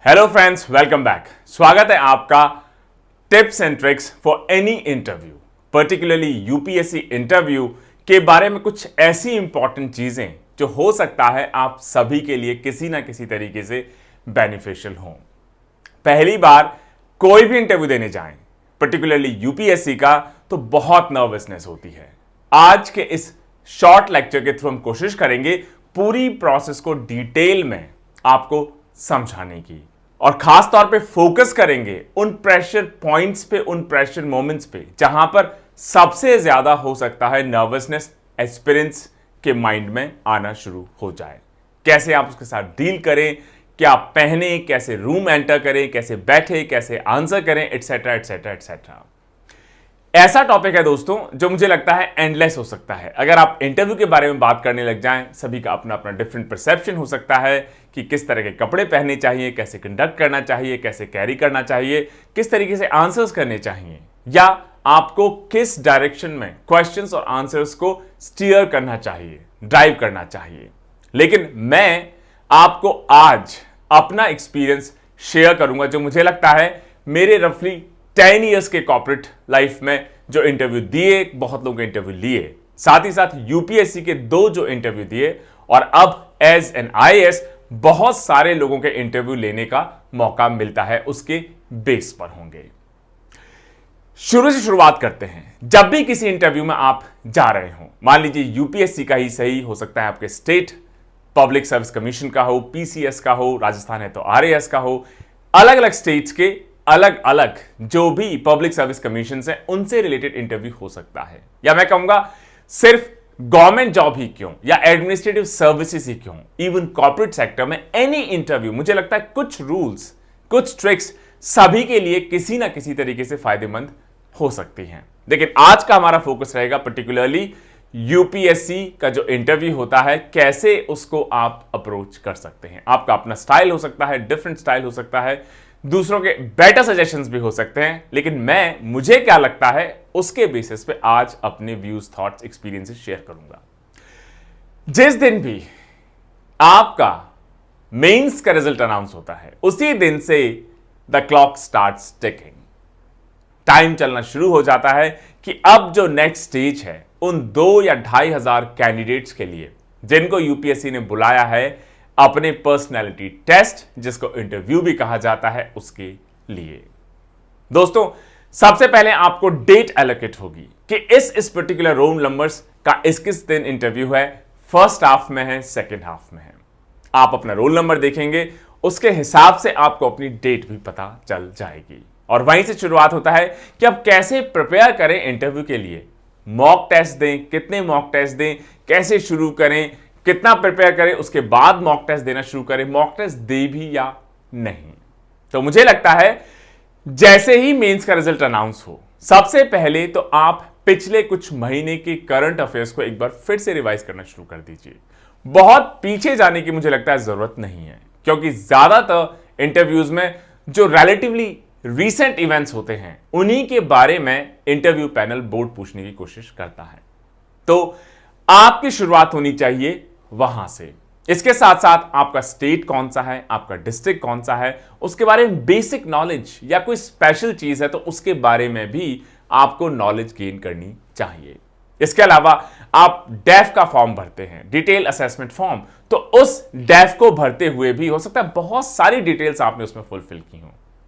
Hello friends, welcome back. स्वागत है आपका tips and tricks for any interview, particularly UPSC interview के बारे में कुछ ऐसी इंपॉर्टेंट चीजें जो हो सकता है आप सभी के लिए किसी ना किसी तरीके से बेनिफिशियल हों। पहली बार कोई भी इंटरव्यू देने जाएं, पर्टिकुलरली यूपीएससी का, तो बहुत नर्वसनेस होती है। आज के इस शॉर्ट लेक्चर के थ्रू हम कोशिश करेंगे पूरी प्रोसेस को डिटेल में आपको समझाने की, और खास तौर पे फोकस करेंगे उन प्रेशर पॉइंट्स पे, उन प्रेशर मोमेंट्स पे जहां पर सबसे ज्यादा हो सकता है नर्वसनेस एस्पिरेंट्स के माइंड में आना शुरू हो जाए। कैसे आप उसके साथ डील करें, क्या पहने, कैसे रूम एंटर करें, कैसे बैठे, कैसे आंसर करें, एटसेट्रा एटसेट्रा एटसेट्रा। ऐसा टॉपिक है दोस्तों जो मुझे लगता है एंडलेस हो सकता है। अगर आप इंटरव्यू के बारे में बात करने लग जाएं, सभी का अपना अपना डिफरेंट परसेप्शन हो सकता है कि किस तरह के कपड़े पहनने चाहिए, कैसे कंडक्ट करना चाहिए, कैसे कैरी करना चाहिए, किस तरीके से आंसर्स करने चाहिए, या आपको किस डायरेक्शन में क्वेश्चंस और आंसर्स को स्टीयर करना चाहिए, ड्राइव करना चाहिए। लेकिन मैं आपको आज अपना एक्सपीरियंस शेयर करूंगा जो मुझे लगता है मेरे रफली 10 ईयर्स के कॉर्पोरेट लाइफ में जो इंटरव्यू दिए, बहुत लोगों के इंटरव्यू लिए, साथ ही साथ यूपीएससी के 2 जो इंटरव्यू दिए, और अब एज एन आईएएस बहुत सारे लोगों के इंटरव्यू लेने का मौका मिलता है, उसके बेस पर होंगे। शुरू से शुरुआत करते हैं। जब भी किसी इंटरव्यू में आप जा रहे हो, मान लीजिए यूपीएससी का ही सही हो सकता है, आपके स्टेट पब्लिक सर्विस कमीशन का हो, पीसीएस का हो, राजस्थान है तो आरएएस का हो, अलग अलग स्टेट्स के अलग अलग जो भी पब्लिक सर्विस कमीशन है उनसे रिलेटेड इंटरव्यू हो सकता है। या मैं कहूंगा सिर्फ गवर्नमेंट जॉब ही क्यों, या एडमिनिस्ट्रेटिव सर्विसेज ही क्यों, इवन कॉर्पोरेट सेक्टर में एनी इंटरव्यू, मुझे लगता है कुछ रूल्स, कुछ ट्रिक्स सभी के लिए किसी ना किसी तरीके से फायदेमंद हो सकती हैं। लेकिन आज का हमारा फोकस रहेगा पर्टिकुलरली यूपीएससी का जो इंटरव्यू होता है, कैसे उसको आप अप्रोच कर सकते हैं। आपका अपना स्टाइल हो सकता है, डिफरेंट स्टाइल हो सकता है, दूसरों के बेटर सजेशंस भी हो सकते हैं, लेकिन मुझे क्या लगता है उसके बेसिस पे आज अपने व्यूज, थॉट्स, एक्सपीरियंसेस शेयर करूंगा। जिस दिन भी आपका मेंस का रिजल्ट अनाउंस होता है, उसी दिन से the clock starts ticking. Time चलना शुरू हो जाता है कि अब जो नेक्स्ट स्टेज है, उन 2 या 2,500 कैंडिडेट्स के लिए जिनको यूपीएससी ने बुलाया है अपने पर्सनैलिटी टेस्ट, जिसको इंटरव्यू भी कहा जाता है, उसके लिए। दोस्तों, सबसे पहले आपको डेट एलोकेट होगी कि इस पर्टिकुलर रोल नंबर्स का किस दिन इंटरव्यू है, फर्स्ट हाफ में है, सेकेंड हाफ में है। आप अपना रोल नंबर देखेंगे, उसके हिसाब से आपको अपनी डेट भी पता चल जाएगी, और वहीं से शुरुआत होता है कि अब कैसे प्रिपेयर करें इंटरव्यू के लिए। मॉक टेस्ट दें, कितने मॉक टेस्ट दें, कैसे शुरू करें, कितना प्रिपेयर करें, उसके बाद मॉक टेस्ट देना शुरू करें, मॉक टेस्ट दे भी या नहीं। तो मुझे लगता है जैसे ही मेंस का रिजल्ट अनाउंस हो, सबसे पहले तो आप पिछले कुछ महीने के करंट अफेयर्स को एक बार फिर से रिवाइज करना शुरू कर दीजिए। बहुत पीछे जाने की मुझे लगता है जरूरत नहीं है, क्योंकि ज्यादातर इंटरव्यूज में जो रिलेटिवली रीसेंट इवेंट्स होते हैं, उन्हीं के बारे में इंटरव्यू पैनल बोर्ड पूछने की कोशिश करता है। तो आपकी शुरुआत होनी चाहिए वहां से। इसके साथ साथ आपका स्टेट कौन सा है, आपका डिस्ट्रिक्ट कौन सा है, उसके बारे में बेसिक नॉलेज, या कोई स्पेशल चीज है तो उसके बारे में भी आपको नॉलेज गेन करनी चाहिए। इसके अलावा आप डेफ का फॉर्म भरते हैं, डिटेल असेसमेंट फॉर्म, तो उस डेफ को भरते हुए भी हो सकता है बहुत सारी डिटेल्स आपने उसमें फुलफिल की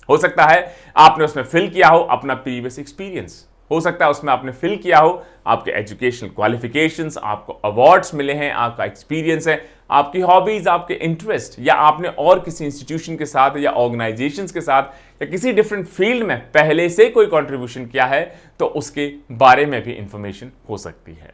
हो सकता है आपने उसमें फिल किया हो अपना प्रीवियस एक्सपीरियंस, हो सकता है उसमें आपने फिल किया हो आपके एजुकेशनल क्वालिफिकेशंस, आपको अवार्ड्स मिले हैं, आपका एक्सपीरियंस है, आपकी हॉबीज, आपके इंटरेस्ट, या आपने और किसी इंस्टीट्यूशन के साथ या ऑर्गेनाइजेशंस के साथ या किसी डिफरेंट फील्ड में पहले से कोई कंट्रीब्यूशन किया है, तो उसके बारे में भी इंफॉर्मेशन हो सकती है।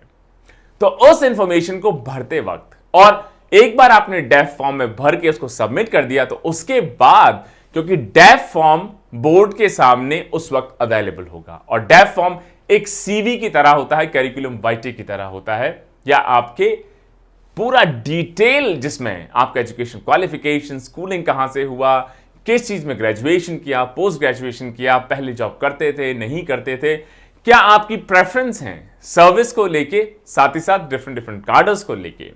तो उस इंफॉर्मेशन को भरते वक्त, और एक बार आपने डेफ फॉर्म में भर के उसको सबमिट कर दिया, तो उसके बाद, क्योंकि डेफ फॉर्म बोर्ड के सामने उस वक्त अवेलेबल होगा, और डेफ फॉर्म एक सीवी की तरह होता है, करिकुलम वाइटे की तरह होता है, या आपके पूरा डिटेल जिसमें आपका एजुकेशन क्वालिफिकेशन, स्कूलिंग कहां से हुआ, किस चीज में ग्रेजुएशन किया, पोस्ट ग्रेजुएशन किया, पहले जॉब करते थे, नहीं करते थे, क्या आपकी प्रेफरेंस है सर्विस को लेके, साथ ही साथ डिफरेंट डिफरेंट कार्डर्स को लेके,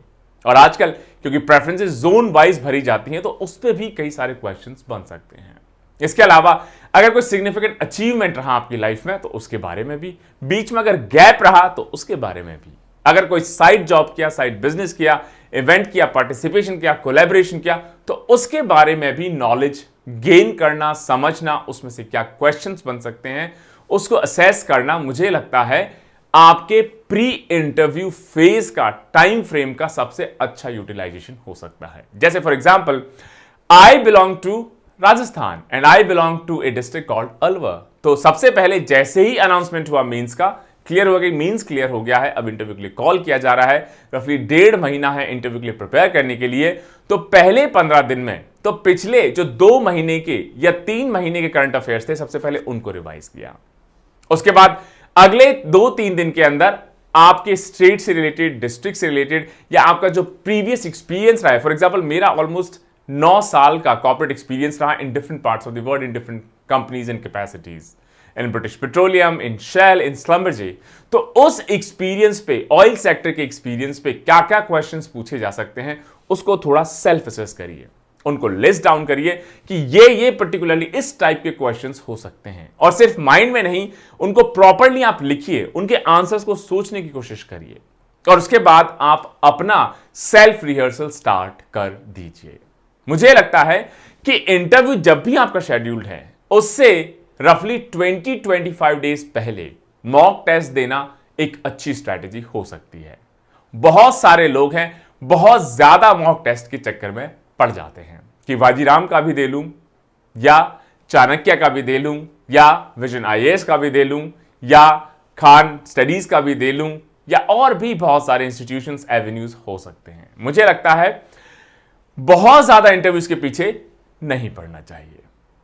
और आजकल क्योंकि प्रेफरेंसेस जोन वाइज भरी जाती हैं तो उस पर भी कई सारे क्वेश्चंस बन सकते हैं। इसके अलावा अगर कोई सिग्निफिकेंट अचीवमेंट रहा आपकी लाइफ में तो उसके बारे में भी, बीच में अगर गैप रहा तो उसके बारे में भी, अगर कोई साइड जॉब किया, साइड बिजनेस किया, इवेंट किया, पार्टिसिपेशन किया, कोलैबोरेशन किया, तो उसके बारे में भी नॉलेज गेन करना, समझना, उसमें से क्या क्वेश्चंस बन सकते हैं उसको असेस करना, मुझे लगता है आपके प्री इंटरव्यू फेज का टाइम फ्रेम का सबसे अच्छा यूटिलाइजेशन हो सकता है। जैसे for example, I belong to Rajasthan and I belong to a district called Alwar. तो सबसे पहले जैसे ही अनाउंसमेंट हुआ मेंस का, क्लियर हो गया, मेंस क्लियर हो गया है, अब इंटरव्यू के लिए कॉल किया जा रहा है, रफली 1.5 महीना है इंटरव्यू के लिए प्रिपेयर करने के लिए। तो पहले 15 दिन में तो पिछले जो 2 महीने के या 3 महीने के करंट अफेयर्स थे सबसे पहले उनको रिवाइज किया। उसके बाद अगले 2-3 दिन के अंदर आपके स्टेट से रिलेटेड, डिस्ट्रिक्ट से रिलेटेड या आपका जो प्रीवियस एक्सपीरियंस रहा है, फॉर एग्जांपल मेरा ऑलमोस्ट 9 साल का कॉर्पोरेट एक्सपीरियंस रहा in different parts of the world, in different companies and capacities, in British Petroleum, in Shell, in Schlumberger. तो उस एक्सपीरियंस पे, ऑयल सेक्टर के एक्सपीरियंस पे क्या क्या क्वेश्चंस पूछे जा सकते हैं उसको थोड़ा सेल्फ असेस करिए, उनको लिस्ट डाउन करिए कि ये पर्टिकुलरली इस टाइप के क्वेश्चंस हो सकते हैं, और सिर्फ माइंड में नहीं, उनको प्रॉपर्ली आप लिखिए, उनके आंसर्स को सोचने की कोशिश करिए, और उसके बाद आप अपना सेल्फ रिहर्सल स्टार्ट कर दीजिए। मुझे लगता है कि इंटरव्यू जब भी आपका शेड्यूल्ड है उससे रफली 20-25 डेज पहले मॉक टेस्ट देना एक अच्छी स्ट्रैटेजी हो सकती है। बहुत सारे लोग हैं बहुत ज्यादा मॉक टेस्ट के चक्कर में पड़ जाते हैं कि वाजीराम का भी दे लूं या चाणक्य का भी दे लूं या विजन आईएएस का भी दे लूं या खान स्टडीज का भी दे लूं या और भी बहुत सारे इंस्टीट्यूशंस, एवेन्यूज हो सकते हैं। मुझे लगता है बहुत ज्यादा इंटरव्यूज के पीछे नहीं पड़ना चाहिए।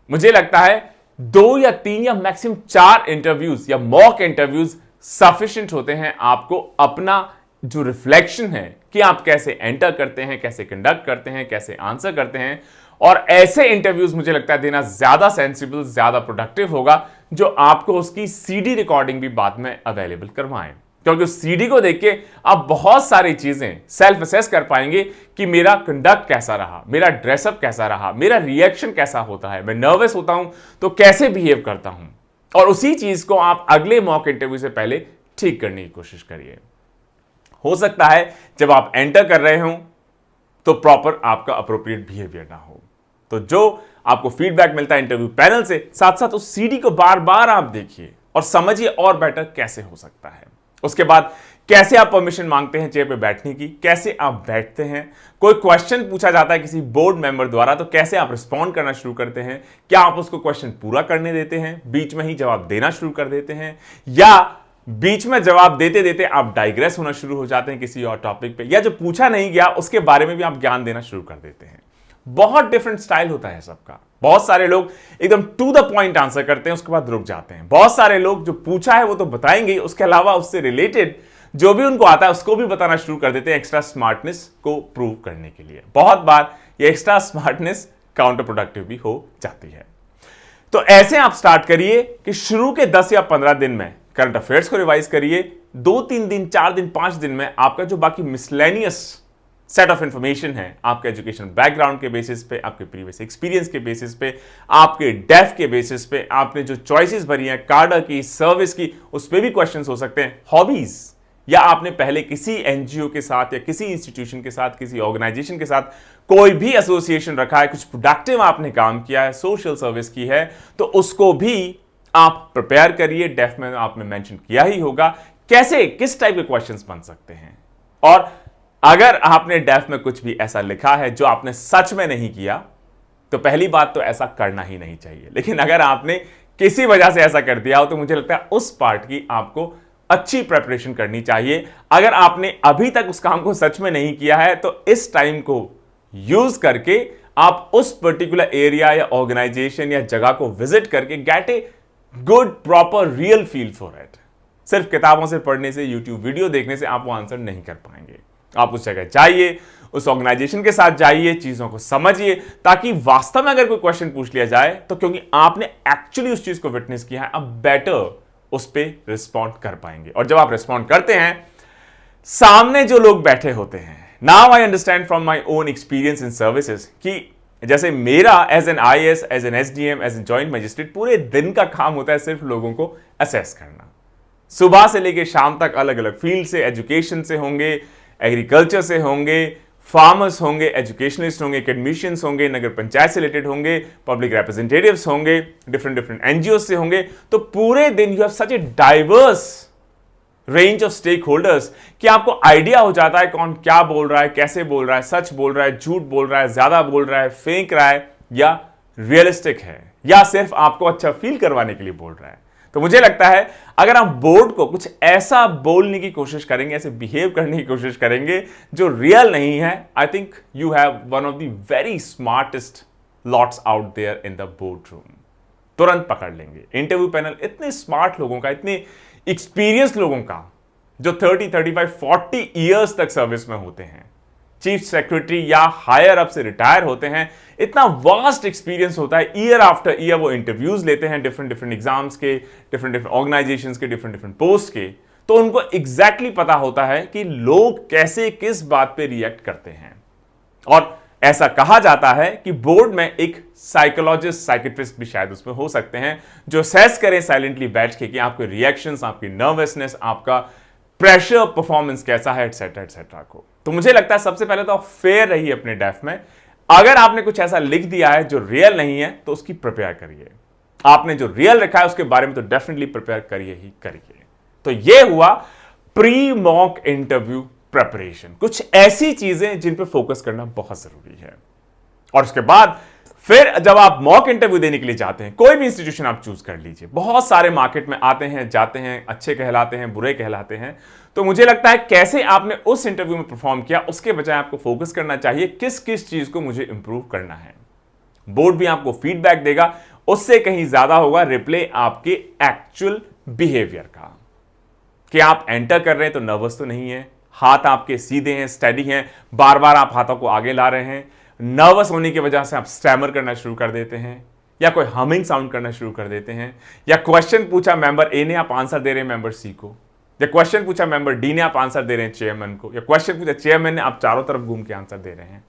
मुझे लगता है 2 या 3 या मैक्सिमम 4 इंटरव्यूज या मॉक इंटरव्यूज सफिशिएंट होते हैं आपको अपना जो रिफ्लेक्शन है कि आप कैसे एंटर करते हैं, कैसे कंडक्ट करते हैं, कैसे आंसर करते हैं। और ऐसे इंटरव्यूज मुझे लगता है देना ज्यादा सेंसिबल, ज्यादा प्रोडक्टिव होगा, जो आपको उसकी सीडी रिकॉर्डिंग भी बाद में अवेलेबल करवाएं, क्योंकि उस सीडी को देख के आप बहुत सारी चीजें सेल्फ असेस कर पाएंगे कि मेरा कंडक्ट कैसा रहा, मेरा ड्रेसअप कैसा रहा, मेरा रिएक्शन कैसा होता है, मैं नर्वस होता हूं तो कैसे बिहेव करता हूं, और उसी चीज को आप अगले मॉक इंटरव्यू से पहले ठीक करने की कोशिश करिए। हो सकता है जब आप एंटर कर रहे हो तो प्रॉपर आपका अप्रोप्रिएट बिहेवियर ना हो, तो जो आपको फीडबैक मिलता है इंटरव्यू पैनल से, साथ साथ उस सीडी को बार बार आप देखिए और समझिए और बेटर कैसे हो सकता है। उसके बाद कैसे आप परमिशन मांगते हैं चेयर पे बैठने की, कैसे आप बैठते हैं, कोई क्वेश्चन पूछा जाता है किसी बोर्ड मेंबर द्वारा तो कैसे आप रिस्पॉन्ड करना शुरू करते हैं, क्या आप उसको क्वेश्चन पूरा करने देते हैं, बीच में ही जवाब देना शुरू कर देते हैं, या बीच में जवाब देते देते आप डाइग्रेस होना शुरू हो जाते हैं किसी और टॉपिक पे, या जो पूछा नहीं गया उसके बारे में भी आप ज्ञान देना शुरू कर देते हैं। बहुत डिफरेंट स्टाइल होता है सबका। बहुत सारे लोग एकदम टू द पॉइंट आंसर करते हैं, उसके बाद रुक जाते हैं। बहुत सारे लोग जो पूछा है वो तो बताएंगे, उसके अलावा उससे रिलेटेड जो भी उनको आता है उसको भी बताना शुरू कर देते हैं एक्स्ट्रा स्मार्टनेस को प्रूव करने के लिए। बहुत बार ये एक्स्ट्रा स्मार्टनेस काउंटर प्रोडक्टिव भी हो जाती है। तो ऐसे आप स्टार्ट करिए कि शुरू के 10 या 15 दिन में करंट अफेयर्स को रिवाइज करिए, 2-3 दिन, 4 दिन, 5 दिन में आपका जो बाकी मिसलेनियस सेट ऑफ इंफॉर्मेशन है, आपके एजुकेशन बैकग्राउंड के बेसिस पे, आपके प्रीवियस एक्सपीरियंस के बेसिस पे, आपके डेफ के बेसिस पे, आपने जो चॉइसेस भरी हैं कार्डर की, सर्विस की, उस पर भी क्वेश्चंस हो सकते हैं। हॉबीज, या आपने पहले किसी एनजीओ के साथ या किसी इंस्टीट्यूशन के साथ, किसी ऑर्गेनाइजेशन के साथ कोई भी एसोसिएशन रखा है, कुछ प्रोडक्टिव आपने काम किया है, सोशल सर्विस की है, तो उसको भी आप प्रिपेयर करिए। डेफ में आपने मेंशन किया ही होगा कैसे, किस टाइप के क्वेश्चंस बन सकते हैं। और अगर आपने डेफ में कुछ भी ऐसा लिखा है जो आपने सच में नहीं किया, तो पहली बात तो ऐसा करना ही नहीं चाहिए। लेकिन अगर आपने किसी वजह से ऐसा कर दिया हो तो मुझे लगता है उस पार्ट की आपको अच्छी प्रिपरेशन करनी चाहिए। अगर आपने अभी तक उस काम को सच में नहीं किया है तो इस टाइम को यूज करके आप उस पर्टिकुलर एरिया या ऑर्गेनाइजेशन या जगह को विजिट करके gate a good proper real feel for it. सिर्फ किताबों से पढ़ने से, यूट्यूब वीडियो देखने से आप वो आंसर नहीं कर पाएंगे। आप उस जगह जाइए, उस ऑर्गेनाइजेशन के साथ जाइए, चीजों को समझिए, ताकि वास्तव में अगर कोई क्वेश्चन पूछ लिया जाए तो क्योंकि आपने एक्चुअली उस चीज को विटनेस किया है, आप बेटर उस पर रिस्पॉन्ड कर पाएंगे। और जब आप रिस्पॉन्ड करते हैं, सामने जो लोग बैठे होते हैं now I understand from my own experience in services कि जैसे मेरा as an IAS, as an SDM, as an joint magistrate पूरे दिन का काम होता है सिर्फ लोगों को असेस करना। सुबह से लेके शाम तक अलग अलग फील्ड से, एजुकेशन से होंगे, एग्रीकल्चर से होंगे, फार्मर्स होंगे, एजुकेशनिस्ट होंगे, एकेडमिशियंस होंगे, नगर पंचायत से रिलेटेड होंगे, पब्लिक रिप्रेजेंटेटिव्स होंगे, डिफरेंट डिफरेंट NGOs से होंगे। तो पूरे दिन you have such a diverse range of stakeholders कि आपको आइडिया हो जाता है कौन क्या बोल रहा है, कैसे बोल रहा है, सच बोल रहा है, झूठ बोल रहा है, ज्यादा बोल रहा है, फेंक रहा है, या रियलिस्टिक है, या सिर्फ आपको अच्छा फील करवाने के लिए बोल रहा है। तो मुझे लगता है अगर आप बोर्ड को कुछ ऐसा बोलने की कोशिश करेंगे, ऐसे बिहेव करने की कोशिश करेंगे जो रियल नहीं है, I think you have one of the very smartest lots out there in the boardroom. तुरंत पकड़ लेंगे। इंटरव्यू पैनल इतने स्मार्ट लोगों का, इतने एक्सपीरियंस लोगों का, जो 30, 35, 40 ईयर्स तक सर्विस में होते हैं, चीफ सेक्रेटरी या हायर अप से रिटायर होते हैं, इतना वास्ट एक्सपीरियंस होता है। ईयर आफ्टर ईयर वो इंटरव्यूज लेते हैं डिफरेंट डिफरेंट एग्जाम्स के, डिफरेंट डिफरेंट ऑर्गेनाइजेशंस के, डिफरेंट डिफरेंट पोस्ट के। तो उनको एग्जैक्टली पता होता है कि लोग कैसे किस बात पे रिएक्ट करते हैं। और ऐसा कहा जाता है कि बोर्ड में एक साइकोलॉजिस्ट, साइकेट्रिस्ट भी शायद उसमें हो सकते हैं, जो असेस करें साइलेंटली बैठ के कि आपके रिएक्शंस, आपकी नर्वसनेस, आपका प्रेशर, परफॉर्मेंस कैसा है, एटसेट्रा एटसेट्रा को। तो मुझे लगता है सबसे पहले तो आप फेयर रहिए अपने डेफ में। अगर आपने कुछ ऐसा लिख दिया है जो रियल नहीं है तो उसकी प्रिपेयर करिए। आपने जो रियल रखा है उसके बारे में तो डेफिनेटली प्रिपेयर करिए ही करिए। तो यह हुआ प्री मॉक इंटरव्यू प्रिपरेशन, कुछ ऐसी चीजें जिन पे फोकस करना बहुत जरूरी है। और उसके बाद फिर जब आप मॉक इंटरव्यू देने के लिए जाते हैं, कोई भी इंस्टीट्यूशन आप चूज कर लीजिए, बहुत सारे मार्केट में आते हैं जाते हैं, अच्छे कहलाते हैं, बुरे कहलाते हैं। तो मुझे लगता है कैसे आपने उस इंटरव्यू में परफॉर्म किया उसके बजाय आपको फोकस करना चाहिए किस किस चीज को मुझे इंप्रूव करना है। बोर्ड भी आपको फीडबैक देगा, उससे कहीं ज्यादा होगा रिप्ले आपके एक्चुअल बिहेवियर का, कि आप एंटर कर रहे हैं तो नर्वस तो नहीं है, हाथ आपके सीधे हैं, स्टेडी हैं, बार बार आप हाथों को आगे ला रहे हैं। नर्वस होने की वजह से आप स्टैमर करना शुरू कर देते हैं, या कोई हमिंग साउंड करना शुरू कर देते हैं, या क्वेश्चन पूछा मेंबर ए ने, आप आंसर दे रहे हैं मेंबर सी को, या क्वेश्चन पूछा मेंबर डी ने, आप आंसर दे रहे हैं चेयरमैन को, या क्वेश्चन पूछा चेयरमैन ने, आप चारों तरफ घूम के आंसर दे रहे हैं।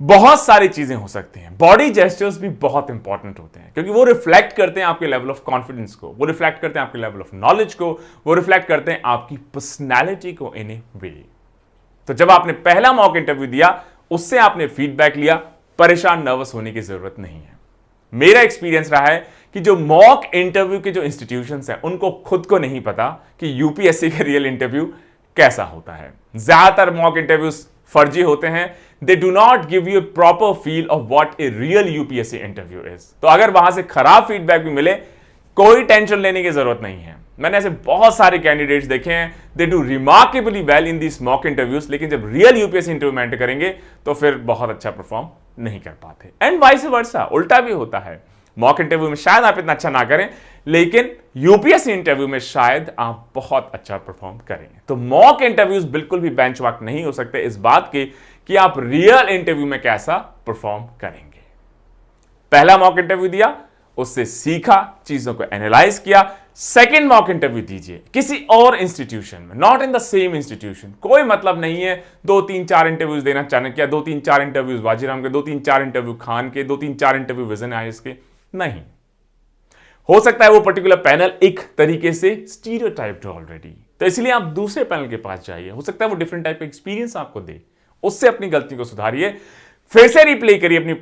बहुत सारी चीजें हो सकती हैं। बॉडी जेस्चर्स भी बहुत इंपॉर्टेंट होते हैं, क्योंकि वो रिफ्लेक्ट करते हैं आपके लेवल ऑफ कॉन्फिडेंस को, वो रिफ्लेक्ट करते हैं आपके लेवल ऑफ नॉलेज को, वो रिफ्लेक्ट करते हैं आपकी पर्सनैलिटी को इन ए वे। तो जब आपने पहला मॉक इंटरव्यू दिया, उससे आपने फीडबैक लिया, परेशान नर्वस होने की जरूरत नहीं है। मेरा एक्सपीरियंस रहा है कि जो मॉक इंटरव्यू के जो इंस्टीट्यूशंस हैं, उनको खुद को नहीं पता कि यूपीएससी का रियल इंटरव्यू कैसा होता है। ज्यादातर मॉक इंटरव्यूज फर्जी होते हैं। They do not give you proper feel of what a real UPSC interview is. तो अगर वहां से खराब फीडबैक भी मिले, कोई टेंशन लेने की जरूरत नहीं है। मैंने ऐसे बहुत सारे कैंडिडेट्स देखे हैं, they do remarkably well in this mock interviews, लेकिन जब रियल यूपीएससी इंटरव्यू में एंटर करेंगे तो फिर बहुत अच्छा परफॉर्म नहीं कर पाते। एंड वाइस वर्सा, उल्टा भी होता है। मॉक इंटरव्यू में शायद आप इतना अच्छा ना करें, लेकिन यूपीएससी इंटरव्यू में शायद आप बहुत अच्छा परफॉर्म करें। तो मॉक इंटरव्यूज बिल्कुल भी बेंचमार्क नहीं हो सकते इस बात के कि आप रियल इंटरव्यू में कैसा परफॉर्म करेंगे। पहला मॉक इंटरव्यू दिया, उससे सीखा, चीजों को एनालाइज किया। सेकेंड मॉक इंटरव्यू दीजिए किसी और इंस्टीट्यूशन में, not in the same institution. कोई मतलब नहीं है 2-3-4 इंटरव्यूज देना चाणक्य, 2-3-4 इंटरव्यूज वाजीराम के, 2-3-4 इंटरव्यू खान के, 2-3-4 इंटरव्यू विजन आईएएस के। नहीं, हो सकता है वो पर्टिकुलर पैनल एक तरीके से स्टीरियोटाइप्ड हो ऑलरेडी, तो इसलिए आप दूसरे पैनल के पास जाइए। हो सकता है वो डिफरेंट टाइप का एक्सपीरियंस आपको दे, उससे अपनी गलती को सुधारिए। फिर से रिप्ले करिए अपनी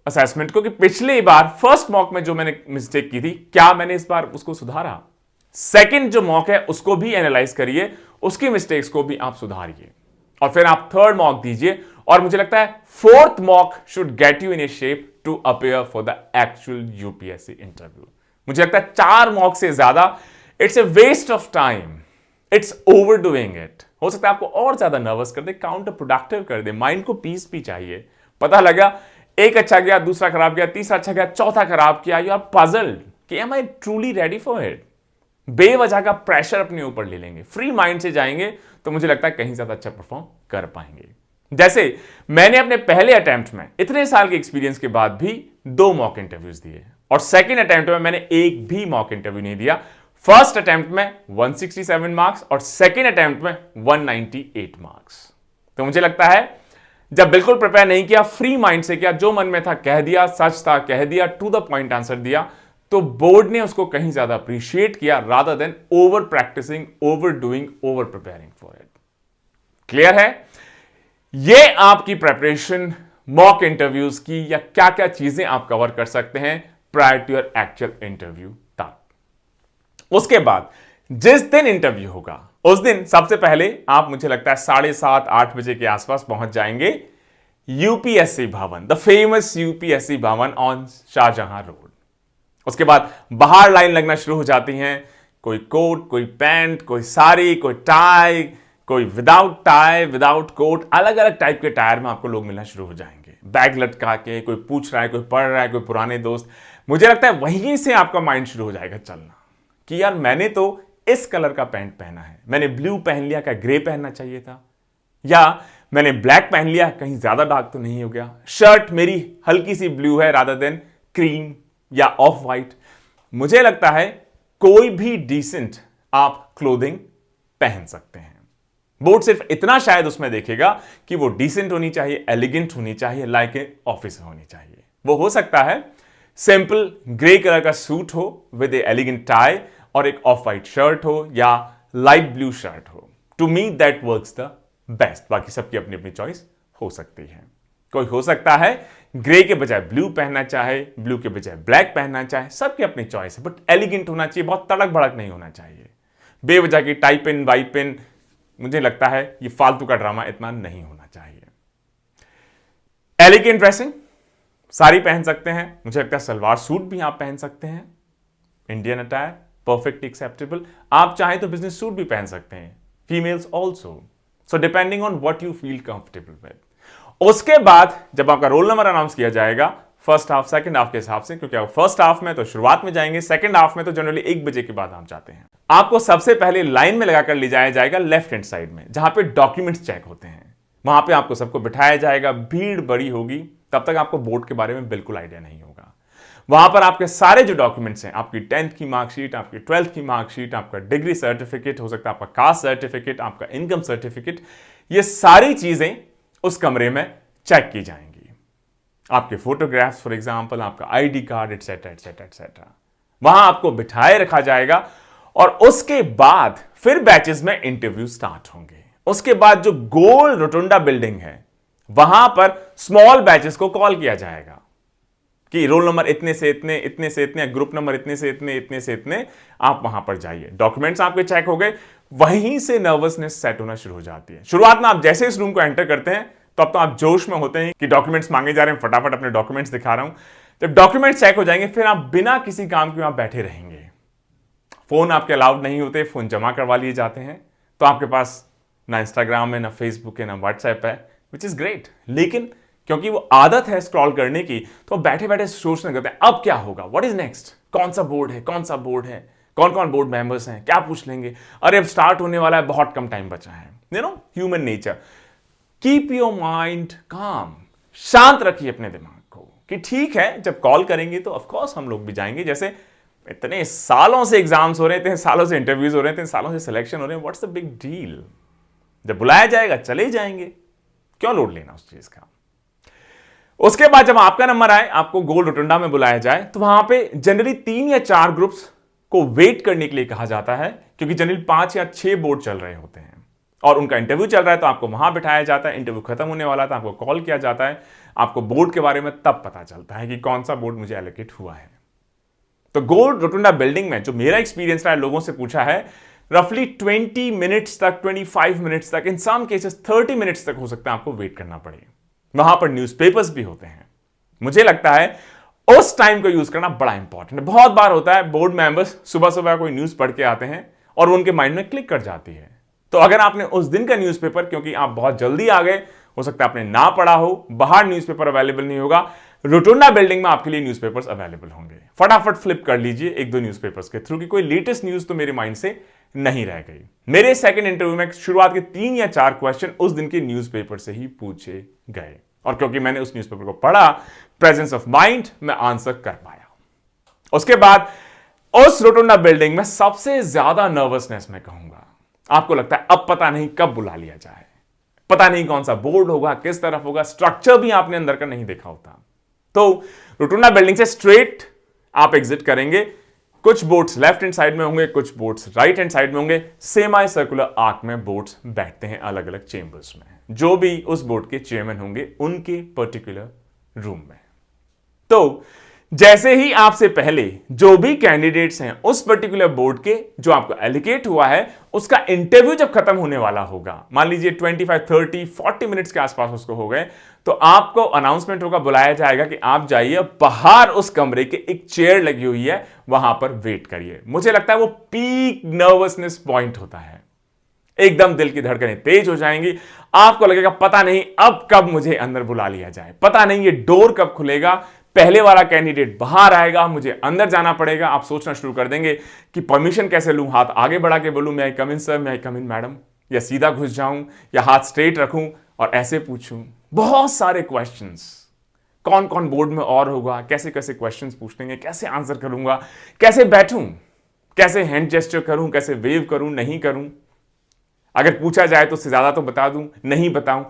असेसमेंट को कि पिछली बार फर्स्ट मॉक में जो मैंने मिस्टेक की थी, क्या मैंने इस बार उसको सुधारा। सेकंड जो मॉक है उसको भी एनालाइज करिए, उसकी मिस्टेक्स को भी आप सुधारिए, और फिर आप थर्ड मॉक दीजिए। और मुझे लगता है fourth mock should get you in a shape to appear for the actual UPSC interview. मुझे लगता है 4 मॉक से ज्यादा it's a waste of time, it's overdoing it. हो सकता है आपको और ज्यादा नर्वस कर दे, काउंटर प्रोडक्टिव कर दे। माइंड को पीस भी चाहिए। पता लगा एक अच्छा गया, दूसरा खराब गया, तीसरा अच्छा गया, चौथा खराब किया, यू आर पजल्ड कि am I truly ready for it. बेवजह का प्रेशर अपने ऊपर ले लेंगे, फ्री माइंड से जाएंगे, तो मुझे लगता है कहीं ज्यादा अच्छा परफॉर्म कर पाएंगे। जैसे मैंने अपने पहले अटेम्प्ट में इतने साल के एक्सपीरियंस के बाद भी 2 मॉक इंटरव्यूज दिए, और सेकंड अटेम्प्ट में मैंने एक भी मॉक इंटरव्यू नहीं दिया। फर्स्ट अटेम्प्ट में 167 मार्क्स और सेकंड अटेम्प्ट में 198 मार्क्स। तो मुझे लगता है जब बिल्कुल प्रिपेयर नहीं किया, फ्री माइंड से किया, जो मन में था कह दिया, सच था कह दिया, टू द पॉइंट आंसर दिया, तो बोर्ड ने उसको कहीं ज्यादा अप्रिशिएट किया rather than over practising, overdoing, over preparing for it. Clear है? ये आपकी प्रेपरेशन मॉक इंटरव्यूज की, या क्या क्या चीजें आप कवर कर सकते हैं prior to your actual interview तक। उसके बाद जिस दिन इंटरव्यू होगा उस दिन सबसे पहले आप, मुझे लगता है 7:30-8 बजे के आसपास पहुंच जाएंगे यूपीएससी भवन, द फेमस यूपीएससी भवन ऑन शाहजहां रोड। उसके बाद बाहर लाइन लगना शुरू हो जाती हैं, कोई कोट, कोई पैंट, कोई साड़ी, कोई टाई, कोई विदाउट टाई, विदाउट कोट, अलग अलग टाइप के टायर में आपको लोग मिलना शुरू हो जाएंगे, बैग लटका के, कोई पूछ रहा है, कोई पढ़ रहा है, कोई पुराने दोस्त। मुझे लगता है वहीं से आपका माइंड शुरू हो जाएगा चलना कि यार मैंने तो इस कलर का पैंट पहना है, मैंने ब्लू पहन लिया, क्या ग्रे पहनना चाहिए था, या मैंने ब्लैक पहन लिया, कहीं ज्यादा डार्क तो नहीं हो गया, शर्ट मेरी हल्की सी ब्लू है रादर देन क्रीम या ऑफ वाइट। मुझे लगता है कोई भी डिसेंट आप क्लोथिंग पहन सकते हैं। बोर्ड सिर्फ इतना शायद उसमें देखेगा कि वो डिसेंट होनी चाहिए, एलिगेंट होनी चाहिए, लाइक ए ऑफिस होनी चाहिए। वो हो सकता है सिंपल ग्रे कलर का सूट हो विद ए एलिगेंट टाई और एक ऑफ वाइट शर्ट हो या लाइट ब्लू शर्ट हो। To me that works the best. बाकी सबकी अपनी अपनी चॉइस हो सकती है। कोई हो सकता है ग्रे के बजाय ब्लू पहनना चाहे, ब्लू के बजाय ब्लैक पहनना चाहे, सबकी अपनी चॉइस है, बट एलिगेंट होना चाहिए, बहुत तड़क भड़क नहीं होना चाहिए। बेवजह की टाई पिन, वाई पिन, मुझे लगता है ये फालतू का ड्रामा इतना नहीं होना चाहिए। एलिगेंट ड्रेसिंग, साड़ी पहन सकते हैं, मुझे लगता है सलवार सूट भी आप पहन सकते हैं, इंडियन अटायर परफेक्टली एक्सेप्टेबल। आप चाहें तो बिजनेस सूट भी पहन सकते हैं, females also, so depending on what you feel comfortable with. उसके बाद जब आपका रोल नंबर अनाउंस किया जाएगा फर्स्ट हाफ सेकंड हाफ के हिसाब से, क्योंकि आप फर्स्ट हाफ में तो शुरुआत में जाएंगे, सेकंड हाफ में तो जनरली 1 बजे के बाद आप जाते हैं। आपको सबसे पहले लाइन में लगाकर ले जाया जाएगा लेफ्ट हैंड साइड में, जहां पे डॉक्यूमेंट्स चेक होते हैं। वहां पे आपको सबको बिठाया जाएगा, भीड़ बड़ी होगी, तब तक आपको बोर्ड के बारे में बिल्कुल आइडिया नहीं होगा। वहां पर आपके सारे जो डॉक्यूमेंट्स हैं, आपकी 10th की मार्कशीट, आपकी 12th की मार्कशीट, आपका डिग्री सर्टिफिकेट, हो सकता है आपका कास्ट सर्टिफिकेट, आपका इनकम सर्टिफिकेट, ये सारी चीजें उस कमरे में चेक की जाएंगी। आपके फोटोग्राफ्स फॉर एग्जांपल, आपका ID card, etcetera etcetera etcetera, वहां आपको बिठाए रखा जाएगा। और उसके बाद फिर बैचेस में इंटरव्यू स्टार्ट होंगे। उसके बाद जो गोल रोटुंडा बिल्डिंग है, वहां पर स्मॉल बैचेस को कॉल किया जाएगा कि रोल नंबर इतने से इतने, इतने से इतने, ग्रुप नंबर इतने से इतने, इतने से इतने, आप वहां पर जाइए। डॉक्यूमेंट्स आपके चेक हो गए, वहीं से नर्वसनेस सेट होना शुरू हो जाती है। शुरुआत में आप जैसे इस रूम को एंटर करते हैं तो अब तो आप जोश में होते हैं कि डॉक्यूमेंट्स मांगे जा रहे हैं, फटाफट अपने डॉक्यूमेंट्स दिखा रहा हूं। जब डॉक्यूमेंट्स चेक हो जाएंगे फिर आप बिना किसी काम के वहां बैठे रहेंगे। फोन आपके अलाउड नहीं होते, फोन जमा करवा लिए जाते हैं, तो आपके पास ना इंस्टाग्राम है, ना फेसबुक है, ना व्हाट्सएप है, विच इज ग्रेट। लेकिन क्योंकि वो आदत है स्क्रॉल करने की, तो बैठे बैठे सोचने लगते हैं अब क्या होगा, व्हाट इज नेक्स्ट, कौन सा बोर्ड है, कौन सा बोर्ड है, कौन कौन बोर्ड मेंबर्स हैं, क्या पूछ लेंगे, अरे अब स्टार्ट होने वाला है, बहुत कम टाइम बचा है। You know, human nature. Keep your mind काम, शांत रखिए अपने दिमाग को कि ठीक है जब कॉल करेंगे तो ऑफकोर्स हम लोग भी जाएंगे। जैसे इतने सालों से एग्जाम्स हो रहे थे, सालों से इंटरव्यूज हो रहे थे, सालों से सिलेक्शन हो रहे हैं, व्हाट्स द बिग डील, जब बुलाया जाएगा चले जाएंगे, क्यों लोड लेना उस चीज का। उसके बाद जब आपका नंबर आए, आपको गोल रोटुंडा में बुलाया जाए, तो वहां पे जनरली 3 या 4 ग्रुप्स को वेट करने के लिए कहा जाता है, क्योंकि जनरली 5 या 6 बोर्ड चल रहे होते हैं और उनका इंटरव्यू चल रहा है, तो आपको वहां बिठाया जाता है। इंटरव्यू खत्म होने वाला था, आपको कॉल किया जाता है, आपको बोर्ड के बारे में तब पता चलता है कि कौन सा बोर्ड मुझे एलोकेट हुआ है। तो गोल रोटुंडा बिल्डिंग में जो मेरा एक्सपीरियंस रहा है, लोगों से पूछा है, रफली 20 मिनट्स तक, 25 मिनट्स तक, इन सम केसेस 30 मिनट्स तक हो सकता है आपको वेट करना पड़े। वहां पर न्यूज़पेपर्स भी होते हैं। मुझे लगता है उस टाइम को यूज करना बड़ा इंपॉर्टेंट है। बहुत बार होता है बोर्ड मेंबर्स सुबह सुबह कोई न्यूज पढ़ के आते हैं और उनके माइंड में क्लिक कर जाती है। तो अगर आपने उस दिन का न्यूज़पेपर, क्योंकि आप बहुत जल्दी आ गए, हो सकता है आपने ना पढ़ा हो, बाहर न्यूज़पेपर अवेलेबल नहीं होगा, रोटुंडा बिल्डिंग में आपके लिए न्यूज़पेपर्स अवेलेबल होंगे। फटाफट फ्लिप कर लीजिए 1-2 न्यूज़पेपर्स के थ्रू, कि कोई लेटेस्ट न्यूज तो मेरे माइंड से नहीं रह गई। मेरे सेकंड इंटरव्यू में शुरुआत के 3 या 4 क्वेश्चन उस दिन के न्यूज़पेपर से ही पूछे गए, और क्योंकि मैंने उस न्यूज़पेपर को पढ़ा, प्रेजेंस ऑफ माइंड, मैं आंसर कर पाया। उसके बाद उस रोटुंडा बिल्डिंग में सबसे ज्यादा नर्वसनेस मैं कहूंगा, आपको लगता है अब पता नहीं कब बुला लिया जाए, पता नहीं कौन सा बोर्ड होगा, किस तरफ होगा, स्ट्रक्चर भी आपने अंदर का नहीं देखा होता। तो रोटुंडा बिल्डिंग से स्ट्रेट आप एग्जिट करेंगे, कुछ बोर्ड्स लेफ्ट हैंड साइड में होंगे, कुछ बोर्ड्स राइट हैंड साइड में होंगे। सेमी सर्कुलर आर्क में बोर्ड्स बैठते हैं अलग अलग चेंबर्स में, जो भी उस बोर्ड के चेयरमैन होंगे उनके पर्टिकुलर रूम में। तो जैसे ही आपसे पहले जो भी कैंडिडेट्स हैं उस पर्टिकुलर बोर्ड के जो आपको एलोकेट हुआ है, उसका इंटरव्यू जब खत्म होने वाला होगा, मान लीजिए 25, 30, 40 मिनट्स के आसपास उसको हो गए, तो आपको अनाउंसमेंट होगा, बुलाया जाएगा कि आप जाइए बाहर उस कमरे के एक चेयर लगी हुई है, वहां पर वेट करिए। मुझे लगता है वो पीक नर्वसनेस पॉइंट होता है। एकदम दिल की धड़कनें तेज हो जाएंगी, आपको लगेगा पता नहीं अब कब मुझे अंदर बुला लिया जाए, पता नहीं ये डोर कब खुलेगा, पहले वाला कैंडिडेट बाहर आएगा, मुझे अंदर जाना पड़ेगा। आप सोचना शुरू कर देंगे कि परमिशन कैसे लूं, हाथ आगे बढ़ा के बोलूं, मैं आई कम इन सर, मैं आई कम इन मैडम, या सीधा घुस जाऊं, या हाथ स्ट्रेट रखूं और ऐसे पूछूं। बहुत सारे क्वेश्चंस, कौन कौन बोर्ड में और होगा, कैसे कैसे क्वेश्चंस पूछेंगे, कैसे आंसर करूंगा, कैसे बैठूं, कैसे हैंड जेस्चर करूं, कैसे वेव करूं, नहीं करूं, अगर पूछा जाए तो उससे ज्यादा तो बता दूं, नहीं बताऊं,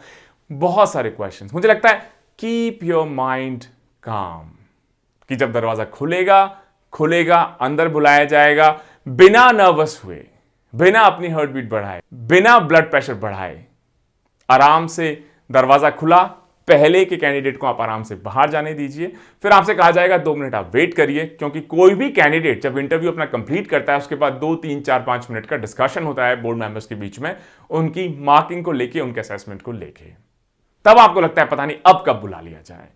बहुत सारे क्वेश्चंस। मुझे लगता है कीप योर माइंड काम, कि जब दरवाजा खुलेगा, अंदर बुलाया जाएगा, बिना नर्वस हुए, बिना अपनी हार्ट बीट बढ़ाए, बिना ब्लड प्रेशर बढ़ाए, आराम से दरवाजा खुला, पहले के कैंडिडेट को आप आराम से बाहर जाने दीजिए। फिर आपसे कहा जाएगा 2 मिनट आप वेट करिए, क्योंकि कोई भी कैंडिडेट जब इंटरव्यू अपना कंप्लीट करता है उसके बाद 2, 3, 4, 5 मिनट का डिस्कशन होता है बोर्ड मेंबर्स के बीच में, उनकी मार्किंग को लेके, उनके असेसमेंट को लेके। तब आपको लगता है पता नहीं अब कब बुला लिया जाए।